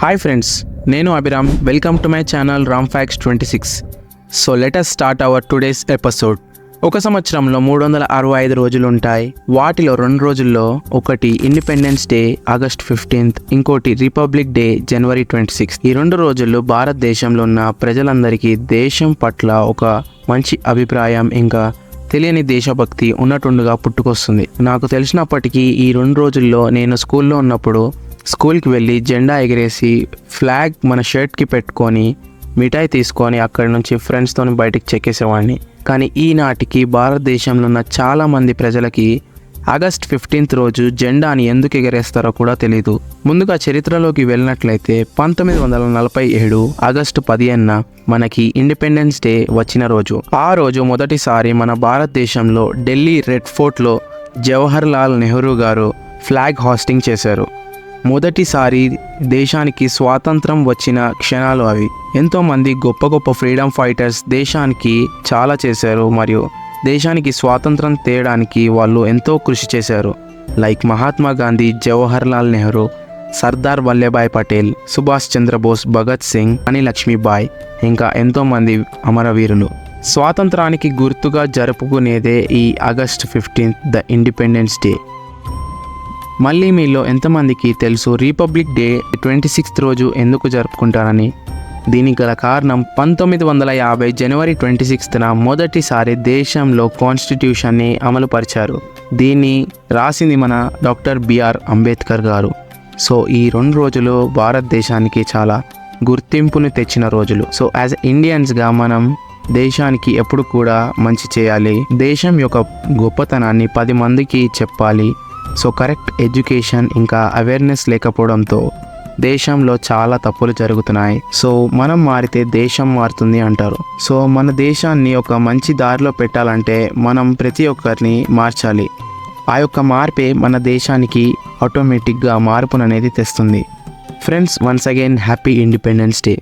Hi friends, నేను Abhiram. Welcome to my channel Ram facts 26. So let us start our today's episode. ఒక సంవత్సరంలో 365 రోజులు ఉంటాయి. వాటిలో 2 రోజుల్లో ఒకటి ఇండిపెండెన్స్ డే ఆగస్ట్ 15th, ఇంకోటి రిపబ్లిక్ డే జనవరి 26. ఈ 2 రోజుల్లో భారతదేశంలో ఉన్న ప్రజలందరికీ దేశం పట్ల ఒక మంచి అభిప్రాయం ఇంకా తెలియని దేశభక్తి ఉన్నట్టుండగా పుట్టుకొస్తుంది. నాకు తెలిసినప్పటికీ ఈ 2 రోజుల్లో నేను స్కూల్లో ఉన్నప్పుడు స్కూల్కి వెళ్ళి జెండా ఎగిరేసి ఫ్లాగ్ మన షర్ట్కి పెట్టుకొని మిఠాయి తీసుకొని అక్కడి నుంచి ఫ్రెండ్స్తో బయటికి చెక్కేసేవాడిని. కానీ ఈనాటికి భారతదేశంలో ఉన్న చాలామంది ప్రజలకి ఆగస్ట్ 15th రోజు జెండాని ఎందుకు ఎగరేస్తారో కూడా తెలీదు. ముందుగా చరిత్రలోకి వెళ్ళినట్లయితే 1947 ఆగస్టు 15న మనకి ఇండిపెండెన్స్ డే వచ్చిన రోజు. ఆ రోజు మొదటిసారి మన భారతదేశంలో ఢిల్లీ రెడ్ ఫోర్ట్లో జవహర్ లాల్ నెహ్రూ గారు ఫ్లాగ్ హాస్టింగ్ చేశారు. మొదటిసారి దేశానికి స్వాతంత్రం వచ్చిన క్షణాలు అవి. ఎంతోమంది గొప్ప గొప్ప ఫ్రీడమ్ ఫైటర్స్ దేశానికి చాలా చేశారు మరియు దేశానికి స్వాతంత్రం తేయడానికి వాళ్ళు ఎంతో కృషి చేశారు. లైక్ మహాత్మా గాంధీ, జవహర్ లాల్ నెహ్రూ, సర్దార్ వల్లభాయ్ పటేల్, సుభాష్ చంద్రబోస్, భగత్ సింగ్, రాణి లక్ష్మీబాయి, ఇంకా ఎంతోమంది అమరవీరులు. స్వాతంత్రానికి గుర్తుగా జరుపుకునేదే ఈ August 15th, the independence day. మళ్ళీ మీలో ఎంతమందికి తెలుసు రిపబ్లిక్ డే 26th రోజు ఎందుకు జరుపుకుంటారని? దీనికి గల కారణం 1950 జనవరి 26న మొదటిసారి దేశంలో కాన్స్టిట్యూషన్ని అమలుపరిచారు. దీన్ని రాసింది మన డాక్టర్ బిఆర్ అంబేద్కర్ గారు. సో ఈ 2 రోజులు భారతదేశానికి చాలా గుర్తింపును తెచ్చిన రోజులు. సో యాజ్ ఇండియన్స్గా మనం దేశానికి ఎప్పుడు కూడా మంచి చేయాలి, దేశం యొక్క గొప్పతనాన్ని 10 మందికి చెప్పాలి. సో కరెక్ట్ ఎడ్యుకేషన్ ఇంకా అవేర్నెస్ లేకపోవడంతో దేశంలో చాలా తప్పులు జరుగుతున్నాయి. సో మనం మారితే దేశం మారుతుంది అంటారు. సో మన దేశాన్ని ఒక మంచి దారిలో పెట్టాలంటే మనం ప్రతి ఒక్కరిని మార్చాలి. ఆ యొక్క మార్పే మన దేశానికి ఆటోమేటిక్గా మార్పుననేది తెస్తుంది. Friends, once again happy independence day.